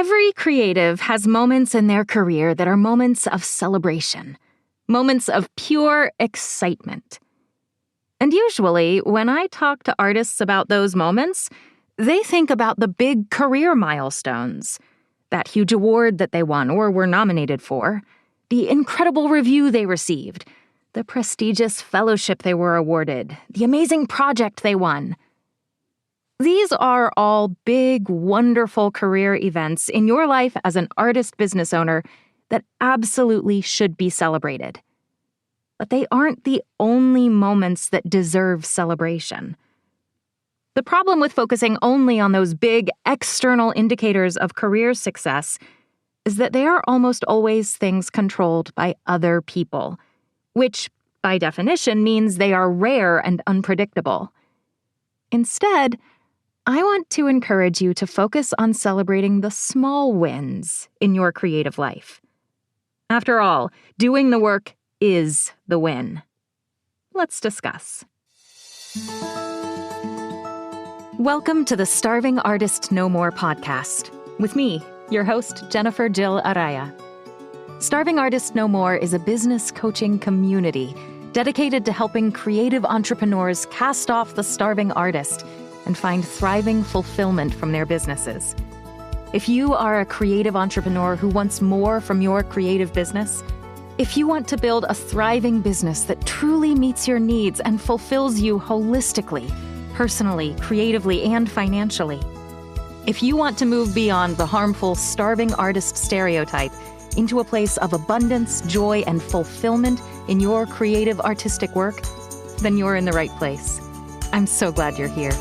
Every creative has moments in their career that are moments of celebration, moments of pure excitement. And usually, when I talk to artists about those moments, they think about the big career milestones, that huge award that they won or were nominated for, the incredible review they received, the prestigious fellowship they were awarded, the amazing project they won. These are all big, wonderful career events in your life as an artist business owner that absolutely should be celebrated. But they aren't the only moments that deserve celebration. The problem with focusing only on those big external indicators of career success is that they are almost always things controlled by other people, which, by definition, means they are rare and unpredictable. Instead, I want to encourage you to focus on celebrating the small wins in your creative life. After all, doing the work is the win. Let's discuss. Welcome to the Starving Artist No More podcast, with me, your host, Jennifer Jill Araya. Starving Artist No More is a business coaching community dedicated to helping creative entrepreneurs cast off the starving artist and find thriving fulfillment from their businesses. If you are a creative entrepreneur who wants more from your creative business, if you want to build a thriving business that truly meets your needs and fulfills you holistically, personally, creatively, and financially, if you want to move beyond the harmful starving artist stereotype into a place of abundance, joy, and fulfillment in your creative artistic work, then you're in the right place. I'm so glad you're here.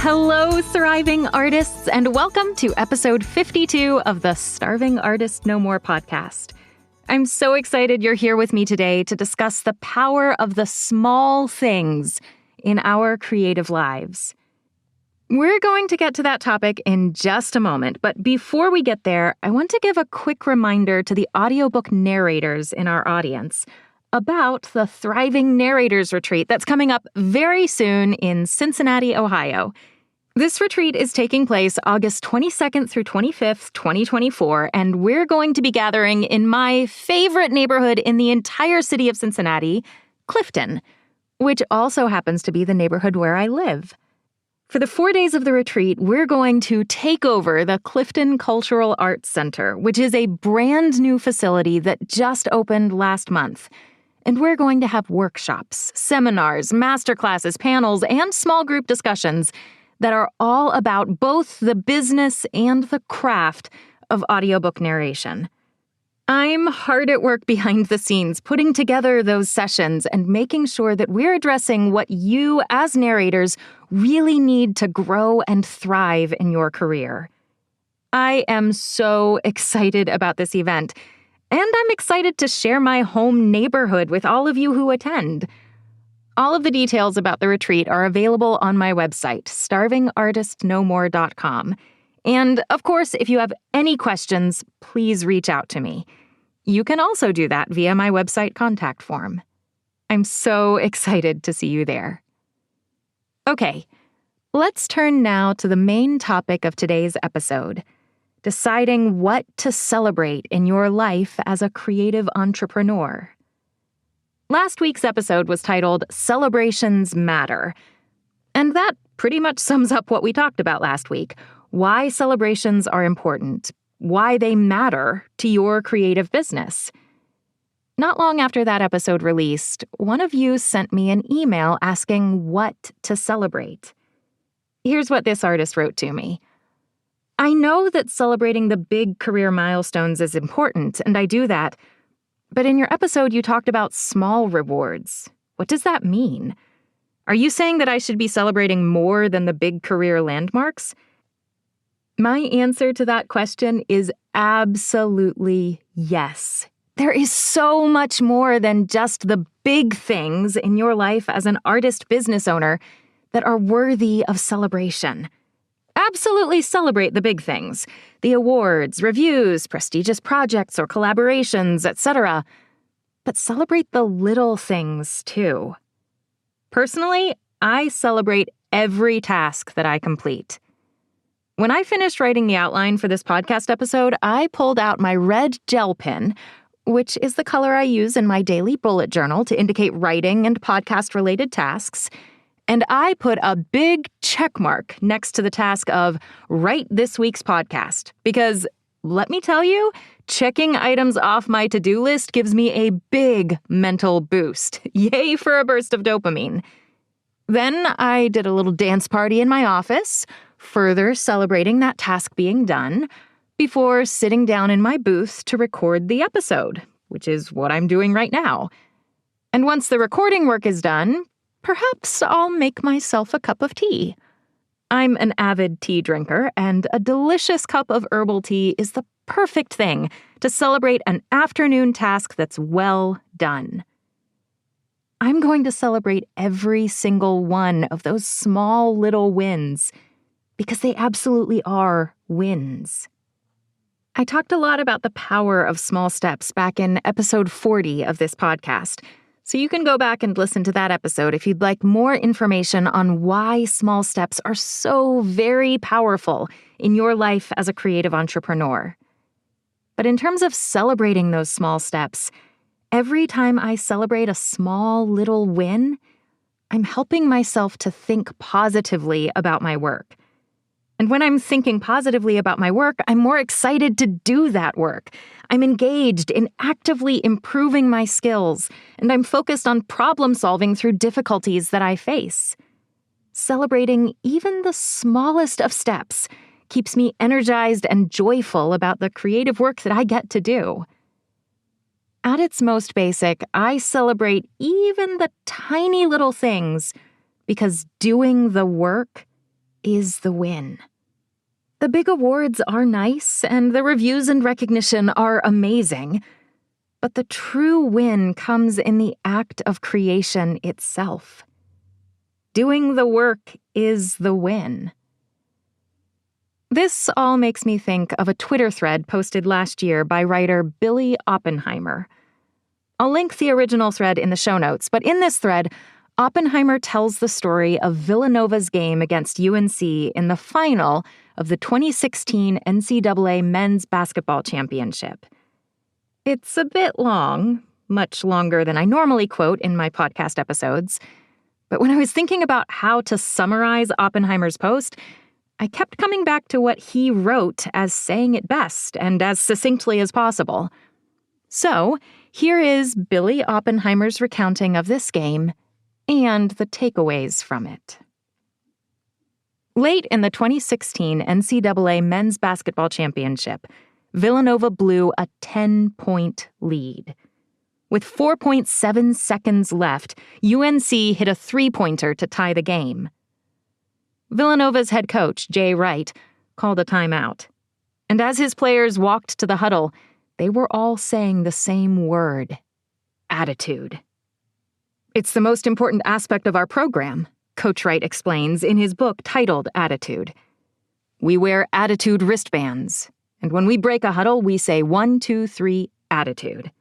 Hello, thriving artists, and welcome to episode 52 of the Starving Artist No More podcast. I'm so excited you're here with me today to discuss the power of the small things in our creative lives. We're going to get to that topic in just a moment, but before we get there, I want to give a quick reminder to the audiobook narrators in our audience about the Thriving Narrators Retreat that's coming up very soon in Cincinnati, Ohio. This retreat is taking place August 22nd through 25th, 2024, and we're going to be gathering in my favorite neighborhood in the entire city of Cincinnati, Clifton, which also happens to be the neighborhood where I live. For the 4 days of the retreat, we're going to take over the Clifton Cultural Arts Center, which is a brand new facility that just opened last month. And we're going to have workshops, seminars, masterclasses, panels, and small group discussions that are all about both the business and the craft of audiobook narration. I'm hard at work behind the scenes putting together those sessions and making sure that we're addressing what you, as narrators, really need to grow and thrive in your career. I am so excited about this event, and I'm excited to share my home neighborhood with all of you who attend. All of the details about the retreat are available on my website, starvingartistnomore.com. And, of course, if you have any questions, please reach out to me. You can also do that via my website contact form. I'm so excited to see you there. Okay, let's turn now to the main topic of today's episode, deciding what to celebrate in your life as a creative entrepreneur. Last week's episode was titled Celebrations Matter, and that pretty much sums up what we talked about last week, why celebrations are important, why they matter to your creative business. Not long after that episode released, one of you sent me an email asking what to celebrate. Here's what this artist wrote to me. I know that celebrating the big career milestones is important, and I do that. But in your episode, you talked about small rewards. What does that mean? Are you saying that I should be celebrating more than the big career landmarks? My answer to that question is absolutely yes. There is so much more than just the big things in your life as an artist business owner that are worthy of celebration. Absolutely celebrate the big things, the awards, reviews, prestigious projects or collaborations, etc. But celebrate the little things, too. Personally, I celebrate every task that I complete. When I finished writing the outline for this podcast episode, I pulled out my red gel pen, which is the color I use in my daily bullet journal to indicate writing and podcast-related tasks, and I put a big check mark next to the task of write this week's podcast, because let me tell you, checking items off my to-do list gives me a big mental boost. Yay for a burst of dopamine. Then I did a little dance party in my office, further celebrating that task being done, before sitting down in my booth to record the episode, which is what I'm doing right now. And once the recording work is done, perhaps I'll make myself a cup of tea. I'm an avid tea drinker, and a delicious cup of herbal tea is the perfect thing to celebrate an afternoon task that's well done. I'm going to celebrate every single one of those small little wins, because they absolutely are wins. I talked a lot about the power of small steps back in episode 40 of this podcast, so you can go back and listen to that episode if you'd like more information on why small steps are so very powerful in your life as a creative entrepreneur. But in terms of celebrating those small steps, every time I celebrate a small little win, I'm helping myself to think positively about my work. And when I'm thinking positively about my work, I'm more excited to do that work. I'm engaged in actively improving my skills, and I'm focused on problem solving through difficulties that I face. Celebrating even the smallest of steps keeps me energized and joyful about the creative work that I get to do. At its most basic, I celebrate even the tiny little things because doing the work is the win. The big awards are nice, and the reviews and recognition are amazing, but the true win comes in the act of creation itself. Doing the work is the win. This all makes me think of a Twitter thread posted last year by writer Billy Oppenheimer. I'll link the original thread in the show notes, but in this thread, Oppenheimer tells the story of Villanova's game against UNC in the final of the 2016 NCAA Men's Basketball Championship. It's a bit long, much longer than I normally quote in my podcast episodes, but when I was thinking about how to summarize Oppenheimer's post, I kept coming back to what he wrote as saying it best and as succinctly as possible. So, here is Billy Oppenheimer's recounting of this game and the takeaways from it. Late in the 2016 NCAA Men's Basketball Championship, Villanova blew a 10-point lead. With 4.7 seconds left, UNC hit a three-pointer to tie the game. Villanova's head coach, Jay Wright, called a timeout. And as his players walked to the huddle, they were all saying the same word: attitude. It's the most important aspect of our program, Coach Wright explains in his book titled Attitude. We wear attitude wristbands, and when we break a huddle, we say 1, 2, 3, attitude.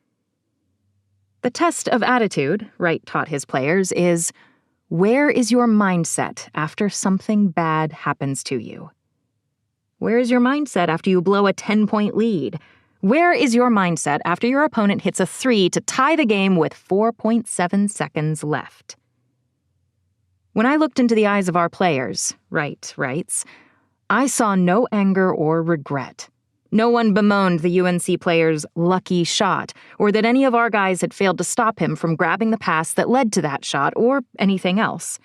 The test of attitude, Wright taught his players, is where is your mindset after something bad happens to you? Where is your mindset after you blow a 10-point lead? Where is your mindset after your opponent hits a three to tie the game with 4.7 seconds left? When I looked into the eyes of our players, Wright writes, I saw no anger or regret. No one bemoaned the UNC player's lucky shot, or that any of our guys had failed to stop him from grabbing the pass that led to that shot, or anything else.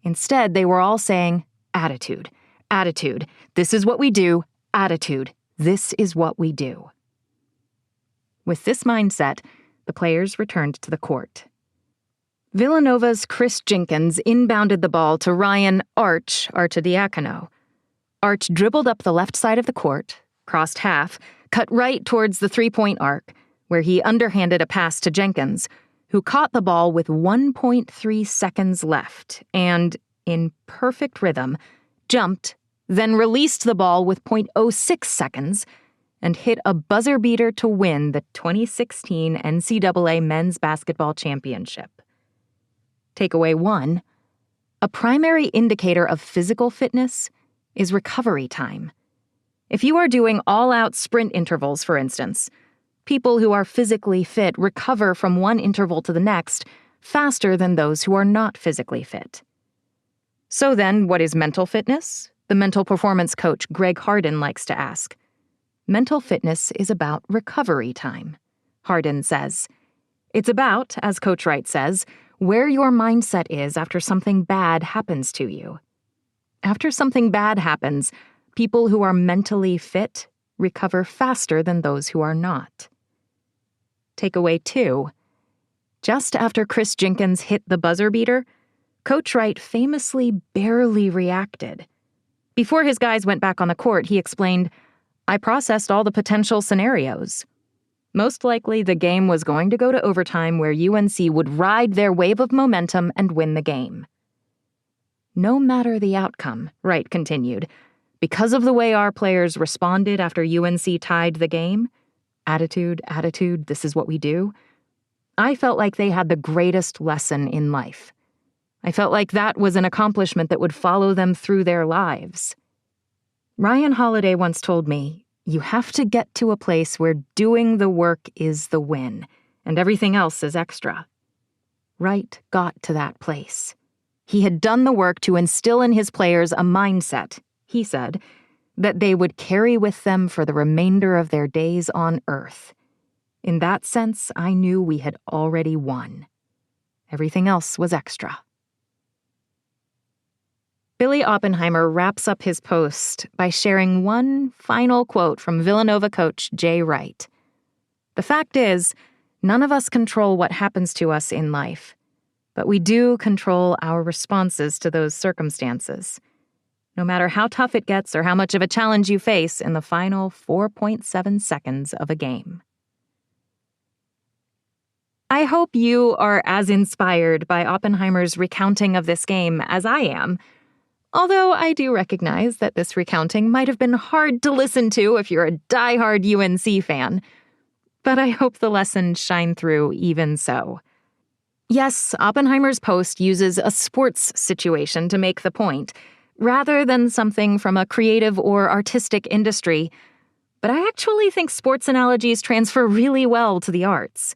Instead, they were all saying, attitude, attitude, this is what we do, attitude, this is what we do. With this mindset, the players returned to the court. Villanova's Chris Jenkins inbounded the ball to Ryan Arch Arcidiacono. Arch dribbled up the left side of the court, crossed half, cut right towards the three-point arc, where he underhanded a pass to Jenkins, who caught the ball with 1.3 seconds left and, in perfect rhythm, jumped, then released the ball with 0.06 seconds, and hit a buzzer beater to win the 2016 NCAA Men's Basketball Championship. Takeaway 1, A primary indicator of physical fitness is recovery time. If you are doing all-out sprint intervals, for instance, people who are physically fit recover from one interval to the next faster than those who are not physically fit. So then, what is mental fitness? The mental performance coach Greg Hardin likes to ask. Mental fitness is about recovery time, Hardin says. It's about, as Coach Wright says, where your mindset is after something bad happens to you. After something bad happens, people who are mentally fit recover faster than those who are not. Takeaway 2. Just after Chris Jenkins hit the buzzer beater, Coach Wright famously barely reacted. Before his guys went back on the court, he explained, "I processed all the potential scenarios. Most likely, the game was going to go to overtime where UNC would ride their wave of momentum and win the game." No matter the outcome, Wright continued, because of the way our players responded after UNC tied the game, attitude, this is what we do, I felt like they had the greatest lesson in life. I felt like that was an accomplishment that would follow them through their lives. Ryan Holiday once told me, you have to get to a place where doing the work is the win, and everything else is extra. Wright got to that place. He had done the work to instill in his players a mindset, he said, that they would carry with them for the remainder of their days on Earth. In that sense, I knew we had already won. Everything else was extra. Billy Oppenheimer wraps up his post by sharing one final quote from Villanova coach Jay Wright. The fact is, none of us control what happens to us in life, but we do control our responses to those circumstances, no matter how tough it gets or how much of a challenge you face in the final 4.7 seconds of a game. I hope you are as inspired by Oppenheimer's recounting of this game as I am, although I do recognize that this recounting might have been hard to listen to if you're a diehard UNC fan, but I hope the lessons shine through even so. Yes, Oppenheimer's post uses a sports situation to make the point, rather than something from a creative or artistic industry, but I actually think sports analogies transfer really well to the arts.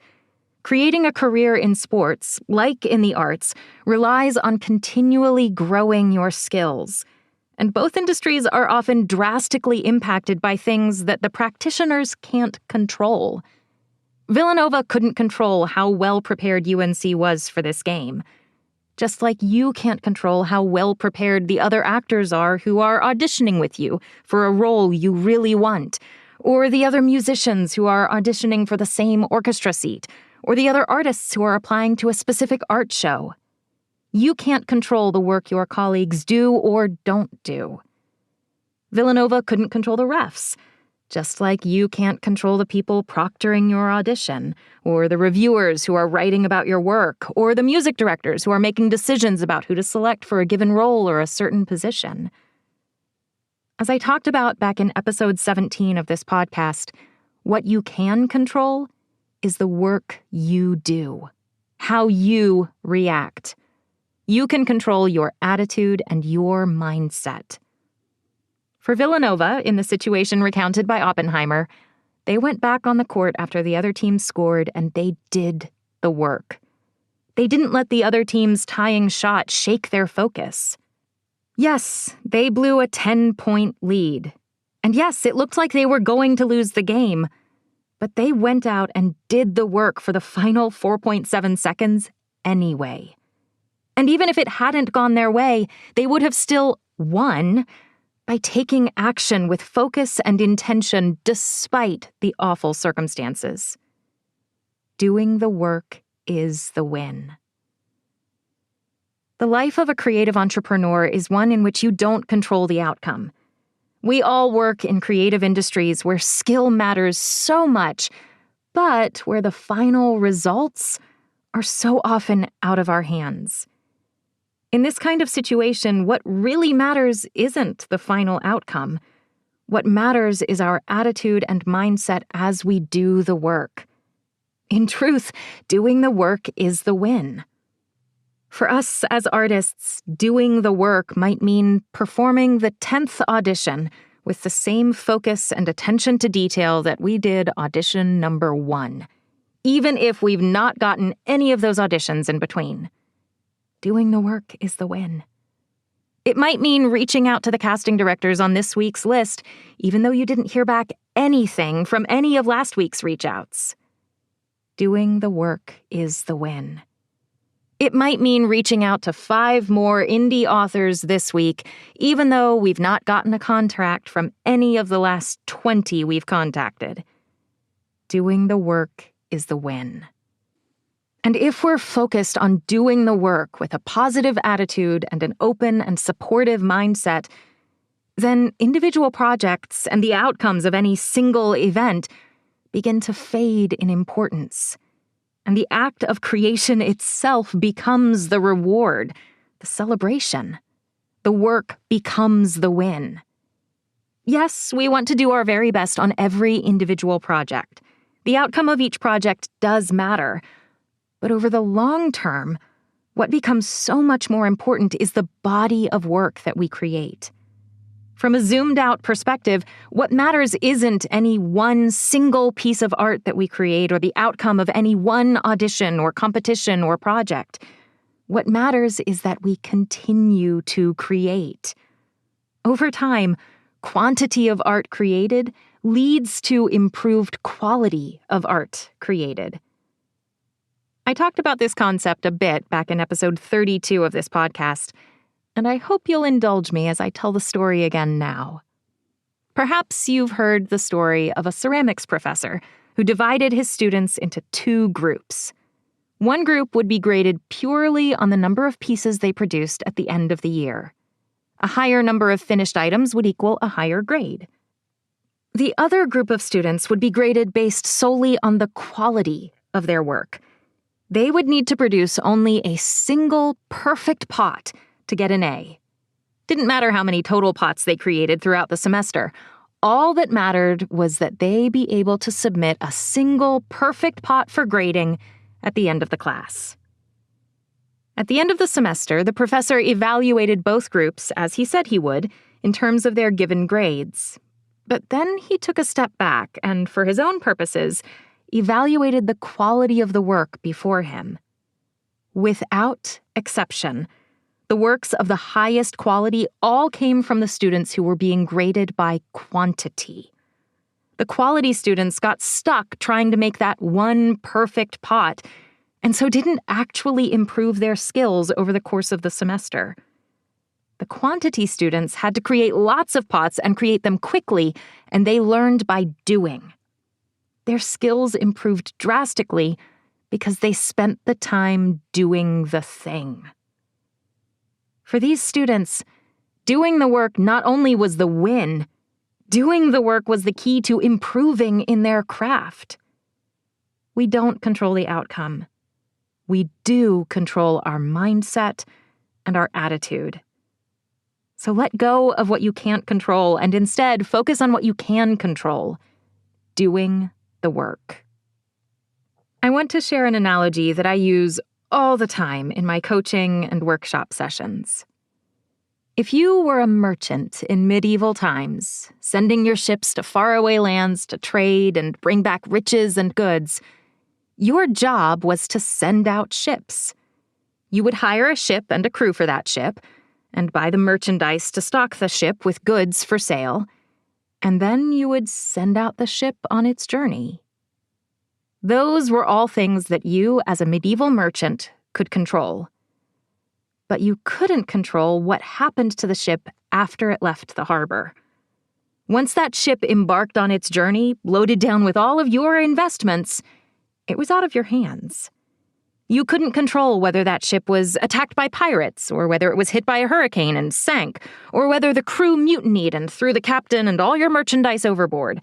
Creating a career in sports, like in the arts, relies on continually growing your skills. And both industries are often drastically impacted by things that the practitioners can't control. Villanova couldn't control how well prepared UNC was for this game. Just like you can't control how well prepared the other actors are who are auditioning with you for a role you really want, or the other musicians who are auditioning for the same orchestra seat, or the other artists who are applying to a specific art show. You can't control the work your colleagues do or don't do. Villanova couldn't control the refs, just like you can't control the people proctoring your audition, or the reviewers who are writing about your work, or the music directors who are making decisions about who to select for a given role or a certain position. As I talked about back in episode 17 of this podcast, what you can control is the work you do, how you react. You can control your attitude and your mindset. For Villanova, in the situation recounted by Oppenheimer, they went back on the court after the other team scored and they did the work. They didn't let the other team's tying shot shake their focus. Yes, they blew a 10-point lead. And yes, it looked like they were going to lose the game. But they went out and did the work for the final 4.7 seconds anyway. And even if it hadn't gone their way, they would have still won by taking action with focus and intention despite the awful circumstances. Doing the work is the win. The life of a creative entrepreneur is one in which you don't control the outcome. We all work in creative industries where skill matters so much, but where the final results are so often out of our hands. In this kind of situation, what really matters isn't the final outcome. What matters is our attitude and mindset as we do the work. In truth, doing the work is the win. For us as artists, doing the work might mean performing the 10th audition with the same focus and attention to detail that we did audition number 1, even if we've not gotten any of those auditions in between. Doing the work is the win. It might mean reaching out to the casting directors on this week's list, even though you didn't hear back anything from any of last week's reach-outs. Doing the work is the win. It might mean reaching out to 5 more indie authors this week, even though we've not gotten a contract from any of the last 20 we've contacted. Doing the work is the win. And if we're focused on doing the work with a positive attitude and an open and supportive mindset, then individual projects and the outcomes of any single event begin to fade in importance. And the act of creation itself becomes the reward, the celebration. The work becomes the win. Yes, we want to do our very best on every individual project. The outcome of each project does matter. But over the long term, what becomes so much more important is the body of work that we create. From a zoomed-out perspective, what matters isn't any one single piece of art that we create or the outcome of any one audition or competition or project. What matters is that we continue to create. Over time, quantity of art created leads to improved quality of art created. I talked about this concept a bit back in episode 32 of this podcast, and I hope you'll indulge me as I tell the story again now. Perhaps you've heard the story of a ceramics professor who divided his students into 2 groups. One group would be graded purely on the number of pieces they produced at the end of the year. A higher number of finished items would equal a higher grade. The other group of students would be graded based solely on the quality of their work. They would need to produce only a single perfect pot to get an A. Didn't matter how many total pots they created throughout the semester. All that mattered was that they be able to submit a single perfect pot for grading at the end of the class. At the end of the semester, the professor evaluated both groups, as he said he would, in terms of their given grades. But then he took a step back and, for his own purposes, evaluated the quality of the work before him. Without exception, the works of the highest quality all came from the students who were being graded by quantity. The quality students got stuck trying to make that one perfect pot, and so didn't actually improve their skills over the course of the semester. The quantity students had to create lots of pots and create them quickly, and they learned by doing. Their skills improved drastically because they spent the time doing the thing. For these students, doing the work not only was the win, doing the work was the key to improving in their craft. We don't control the outcome. We do control our mindset and our attitude. So let go of what you can't control and instead focus on what you can control, doing the work. I want to share an analogy that I use all the time in my coaching and workshop sessions. If you were a merchant in medieval times, sending your ships to faraway lands to trade and bring back riches and goods, your job was to send out ships. You would hire a ship and a crew for that ship, and buy the merchandise to stock the ship with goods for sale, and then you would send out the ship on its journey. Those were all things that you, as a medieval merchant, could control. But you couldn't control what happened to the ship after it left the harbor. Once that ship embarked on its journey, loaded down with all of your investments, it was out of your hands. You couldn't control whether that ship was attacked by pirates, or whether it was hit by a hurricane and sank, or whether the crew mutinied and threw the captain and all your merchandise overboard,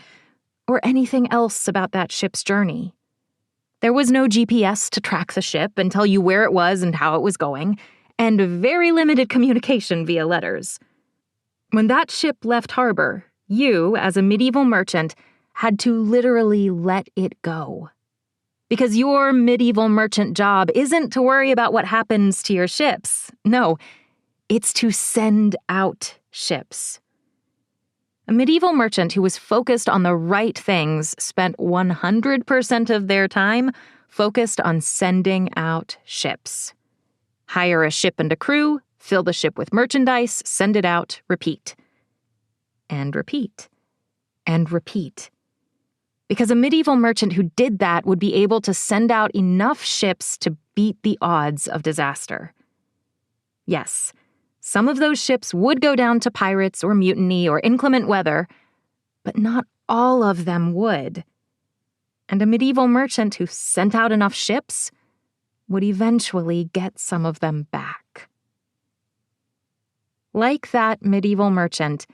or anything else about that ship's journey. There was no GPS to track the ship and tell you where it was and how it was going, and very limited communication via letters. When that ship left harbor, you, as a medieval merchant, had to literally let it go. Because your medieval merchant job isn't to worry about what happens to your ships. No, it's to send out ships. A medieval merchant who was focused on the right things spent 100% of their time focused on sending out ships. Hire a ship and a crew, fill the ship with merchandise, send it out, repeat. And repeat. And repeat. Because a medieval merchant who did that would be able to send out enough ships to beat the odds of disaster. Yes, some of those ships would go down to pirates or mutiny or inclement weather, but not all of them would. And a medieval merchant who sent out enough ships would eventually get some of them back. Like that medieval merchant,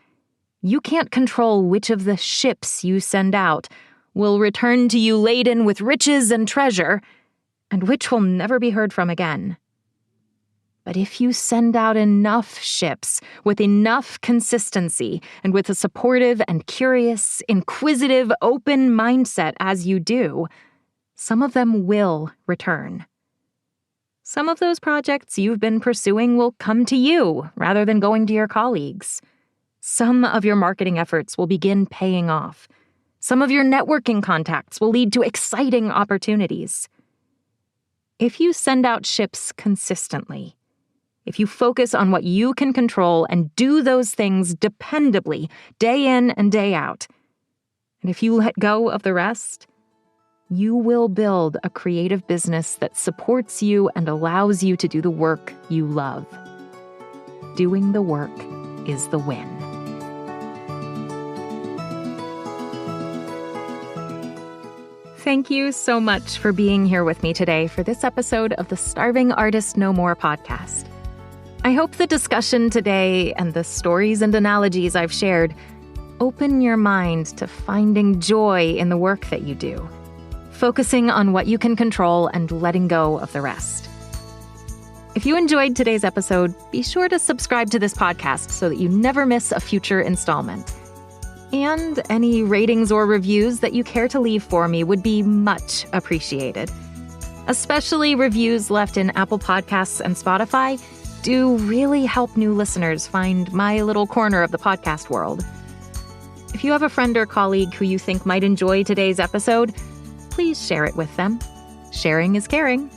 you can't control which of the ships you send out will return to you laden with riches and treasure, and which will never be heard from again. But if you send out enough ships with enough consistency and with a supportive and curious, inquisitive, open mindset as you do, some of them will return. Some of those projects you've been pursuing will come to you rather than going to your colleagues. Some of your marketing efforts will begin paying off. Some of your networking contacts will lead to exciting opportunities. If you send out ships consistently, if you focus on what you can control and do those things dependably, day in and day out, and if you let go of the rest, you will build a creative business that supports you and allows you to do the work you love. Doing the work is the win. Thank you so much for being here with me today for this episode of the Starving Artist No More podcast. I hope the discussion today and the stories and analogies I've shared open your mind to finding joy in the work that you do, focusing on what you can control and letting go of the rest. If you enjoyed today's episode, be sure to subscribe to this podcast so that you never miss a future installment. And any ratings or reviews that you care to leave for me would be much appreciated. Especially reviews left in Apple Podcasts and Spotify do really help new listeners find my little corner of the podcast world. If you have a friend or colleague who you think might enjoy today's episode, please share it with them. Sharing is caring.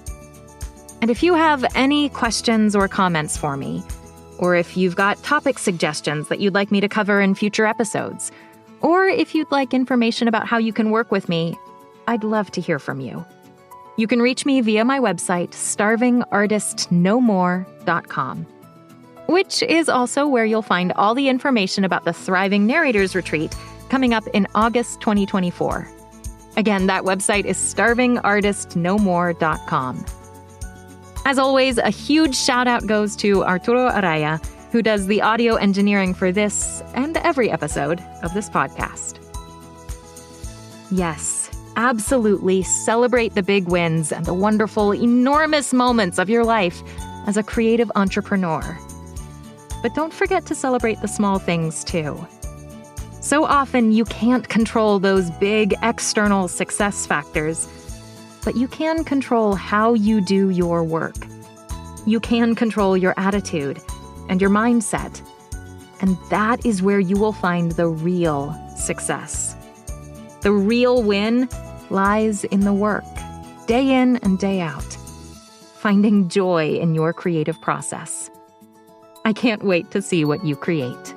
And if you have any questions or comments for me, or if you've got topic suggestions that you'd like me to cover in future episodes, or if you'd like information about how you can work with me, I'd love to hear from you. You can reach me via my website, starvingartistnomore.com, which is also where you'll find all the information about the Thriving Narrators Retreat coming up in August 2024. Again, that website is starvingartistnomore.com. As always, a huge shout out goes to Arturo Araya, who does the audio engineering for this and every episode of this podcast. Yes, absolutely celebrate the big wins and the wonderful, enormous moments of your life as a creative entrepreneur. But don't forget to celebrate the small things too. So often you can't control those big external success factors, but you can control how you do your work. You can control your attitude and your mindset, and that is where you will find the real success. The real win lies in the work, day in and day out, finding joy in your creative process. I can't wait to see what you create.